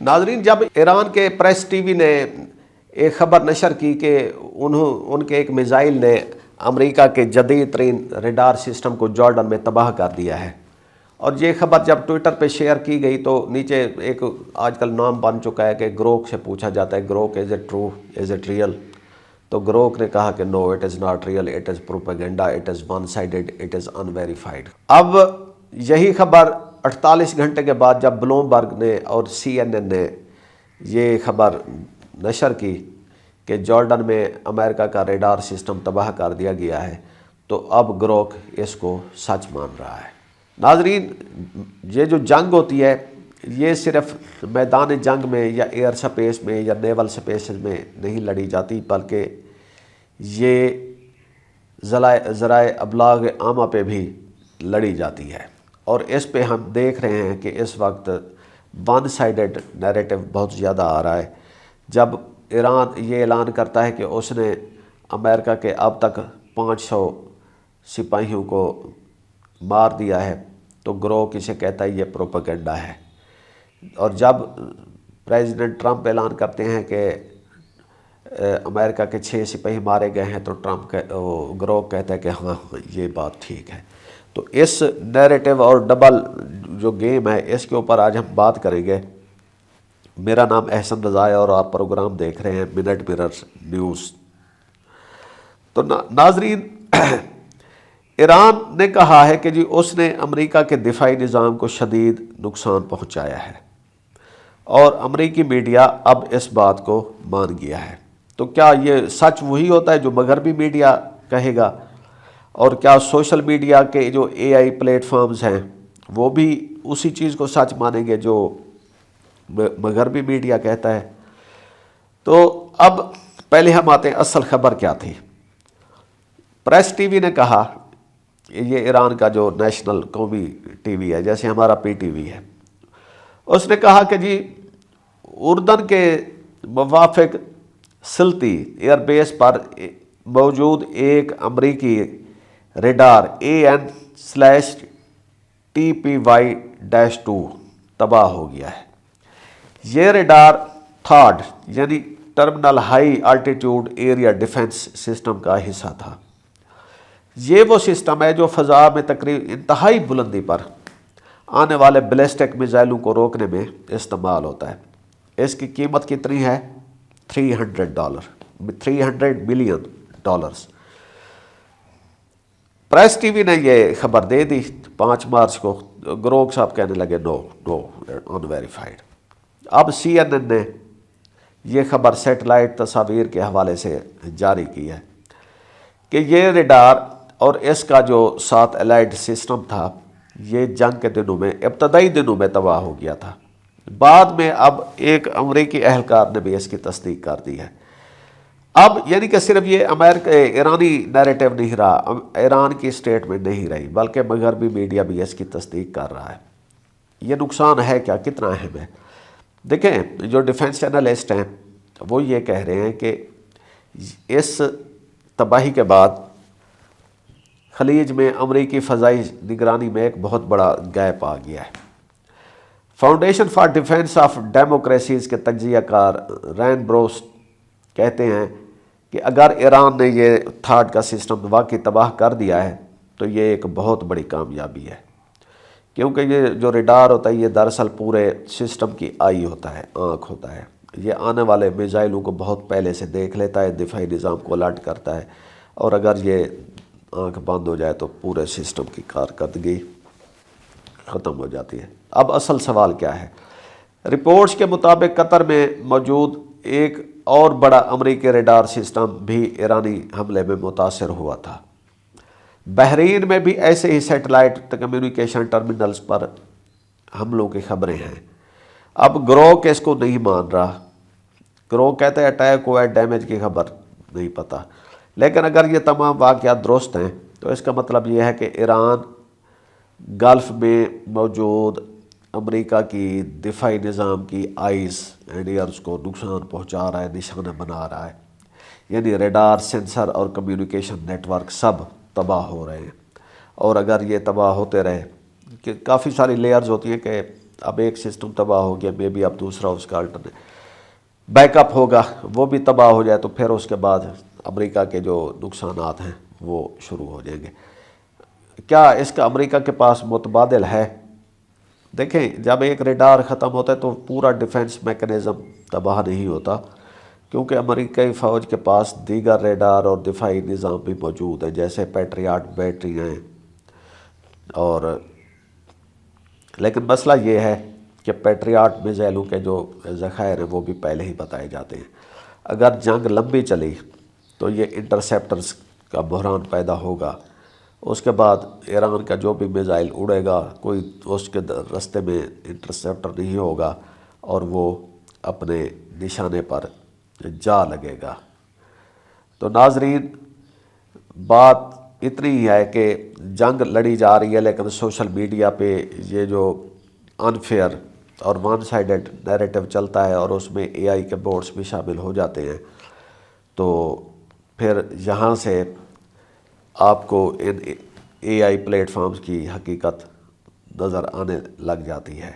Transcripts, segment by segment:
ناظرین، جب ایران کے پریس ٹی وی نے ایک خبر نشر کی کہ ان کے ایک میزائل نے امریکہ کے جدید ترین ریڈار سسٹم کو جارڈن میں تباہ کر دیا ہے، اور یہ خبر جب ٹویٹر پہ شیئر کی گئی تو نیچے ایک آج کل نام بن چکا ہے کہ گروک سے پوچھا جاتا ہے، Grok is it true, is it real? تو گروک نے کہا کہ no, it is not real, it is propaganda, it is one sided, it is unverified. اب یہی خبر 48 گھنٹے کے بعد جب بلومبرگ نے اور CNN نے یہ خبر نشر کی کہ جارڈن میں امریکہ کا ریڈار سسٹم تباہ کر دیا گیا ہے، تو اب گروک اس کو سچ مان رہا ہے۔ ناظرین، یہ جو جنگ ہوتی ہے یہ صرف میدان جنگ میں یا ایئر سپیس میں یا نیول سپیسز میں نہیں لڑی جاتی، بلکہ یہ ذرائع ابلاغ عامہ پہ بھی لڑی جاتی ہے، اور اس پہ ہم دیکھ رہے ہیں کہ اس وقت ون سائیڈڈ نیریٹو بہت زیادہ آ رہا ہے۔ جب ایران یہ اعلان کرتا ہے کہ اس نے امریکہ کے اب تک 500 سپاہیوں کو مار دیا ہے، تو گروک اسے کہتا ہے یہ پروپیگنڈا ہے، اور جب پریزیڈنٹ ٹرمپ اعلان کرتے ہیں کہ امریکہ کے 6 سپاہی مارے گئے ہیں، تو گروک کہتا ہے کہ ہاں یہ بات ٹھیک ہے۔ تو اس نیریٹو اور ڈبل جو گیم ہے اس کے اوپر آج ہم بات کریں گے۔ میرا نام احسن رضا ہے اور آپ پروگرام دیکھ رہے ہیں منٹ مرر نیوز۔ تو ناظرین، ایران نے کہا ہے کہ جی اس نے امریکہ کے دفاعی نظام کو شدید نقصان پہنچایا ہے، اور امریکی میڈیا اب اس بات کو مان گیا ہے۔ تو کیا یہ سچ وہی ہوتا ہے جو مغربی میڈیا کہے گا؟ اور کیا سوشل میڈیا کے جو AI پلیٹ فارمز ہیں وہ بھی اسی چیز کو سچ مانیں گے جو مغربی میڈیا کہتا ہے؟ تو اب پہلے ہم آتے ہیں اصل خبر کیا تھی۔ پریس ٹی وی نے کہا، یہ ایران کا جو نیشنل قومی ٹی وی ہے، جیسے ہمارا PTV ہے، اس نے کہا کہ جی اردن کے موافق سلطی ایئر بیس پر موجود ایک امریکی ریڈار AN/TPY-2 تباہ ہو گیا ہے۔ یہ ریڈار تھاڈ یعنی terminal high altitude area defence system کا حصہ تھا۔ یہ وہ سسٹم ہے جو فضا میں تقریباً انتہائی بلندی پر آنے والے بیلسٹک میزائلوں کو روکنے میں استعمال ہوتا ہے۔ اس کی قیمت کتنی ہے؟ $300 ملین۔ پریس ٹی وی نے یہ خبر دے دی 5 مارچ کو۔ گروک صاحب کہنے لگے نو انویریفائڈ۔ اب CNN نے یہ خبر سیٹلائٹ تصاویر کے حوالے سے جاری کی ہے کہ یہ ریڈار اور اس کا جو ساتھ الائڈ سسٹم تھا یہ جنگ کے دنوں میں، ابتدائی دنوں میں تباہ ہو گیا تھا۔ بعد میں اب ایک امریکی اہلکار نے بھی اس کی تصدیق کر دی ہے۔ اب یعنی کہ صرف یہ ایرانی نیریٹو نہیں رہا، ایران کی اسٹیٹمنٹ نہیں رہی، بلکہ مغربی میڈیا بھی اس کی تصدیق کر رہا ہے۔ یہ نقصان ہے کیا، کتنا اہم ہے؟ دیکھیں، جو ڈیفنس انالسٹ ہیں وہ یہ کہہ رہے ہیں کہ اس تباہی کے بعد خلیج میں امریکی فضائی نگرانی میں ایک بہت بڑا گیپ آ گیا ہے۔ Foundation for defence of democracies کے تجزیہ کار رین بروس کہتے ہیں کہ اگر ایران نے یہ تھاڈ کا سسٹم واقعی تباہ کر دیا ہے تو یہ ایک بہت بڑی کامیابی ہے، کیونکہ یہ جو ریڈار ہوتا ہے یہ دراصل پورے سسٹم کی آئی ہوتا ہے، آنکھ ہوتا ہے۔ یہ آنے والے میزائلوں کو بہت پہلے سے دیکھ لیتا ہے، دفاعی نظام کو الرٹ کرتا ہے، اور اگر یہ آنکھ بند ہو جائے تو پورے سسٹم کی کارکردگی ختم ہو جاتی ہے۔ اب اصل سوال کیا ہے؟ رپورٹس کے مطابق قطر میں موجود ایک اور بڑا امریکی ریڈار سسٹم بھی ایرانی حملے میں متاثر ہوا تھا۔ بحرین میں بھی ایسے ہی سیٹلائٹ کمیونیکیشن ٹرمینلز پر حملوں کی خبریں ہیں۔ اب گروک اس کو نہیں مان رہا۔ گروک کہتا ہے اٹیک ہوا ہے، ڈیمیج کی خبر نہیں پتہ، لیکن اگر یہ تمام واقعات درست ہیں تو اس کا مطلب یہ ہے کہ ایران گلف میں موجود امریکہ کی دفاعی نظام کی آئیز اینڈ ایئرز کو نقصان پہنچا رہا ہے، نشانہ بنا رہا ہے، یعنی ریڈار، سینسر اور کمیونیکیشن نیٹ ورک سب تباہ ہو رہے ہیں۔ اور اگر یہ تباہ ہوتے رہے، کہ کافی ساری لیئرز ہوتی ہیں کہ اب ایک سسٹم تباہ ہو گیا، میں بھی اب دوسرا اس کا الٹرنیٹ بیک اپ ہوگا، وہ بھی تباہ ہو جائے تو پھر اس کے بعد امریکہ کے جو نقصانات ہیں وہ شروع ہو جائیں گے۔ کیا اس کا امریکہ کے پاس متبادل ہے؟ دیکھیں، جب ایک ریڈار ختم ہوتا ہے تو پورا ڈیفنس میکنزم تباہ نہیں ہوتا، کیونکہ امریکی فوج کے پاس دیگر ریڈار اور دفاعی نظام بھی موجود ہیں، جیسے پیٹریاٹ بیٹری ہیں۔ اور لیکن مسئلہ یہ ہے کہ پیٹریاٹ میزائلوں کے جو ذخائر ہیں وہ بھی پہلے ہی بتائے جاتے ہیں۔ اگر جنگ لمبی چلی تو یہ انٹرسیپٹرز کا بحران پیدا ہوگا۔ اس کے بعد ایران کا جو بھی میزائل اڑے گا، کوئی اس کے راستے میں انٹرسیپٹر نہیں ہوگا اور وہ اپنے نشانے پر جا لگے گا۔ تو ناظرین، بات اتنی ہی ہے کہ جنگ لڑی جا رہی ہے، لیکن سوشل میڈیا پہ یہ جو انفیئر اور ون سائیڈڈ نیریٹو چلتا ہے اور اس میں اے آئی کے بورڈز بھی شامل ہو جاتے ہیں، تو پھر یہاں سے آپ کو ان اے آئی پلیٹ فارمز کی حقیقت نظر آنے لگ جاتی ہے۔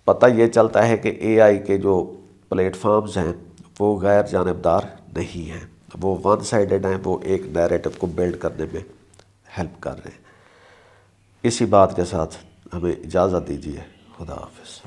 پتہ یہ چلتا ہے کہ اے آئی کے جو پلیٹ فارمز ہیں وہ غیر جانبدار نہیں ہیں، وہ ون سائیڈڈ ہیں، وہ ایک نیریٹو کو بلڈ کرنے میں ہیلپ کر رہے ہیں۔ اسی بات کے ساتھ ہمیں اجازت دیجیے، خدا حافظ۔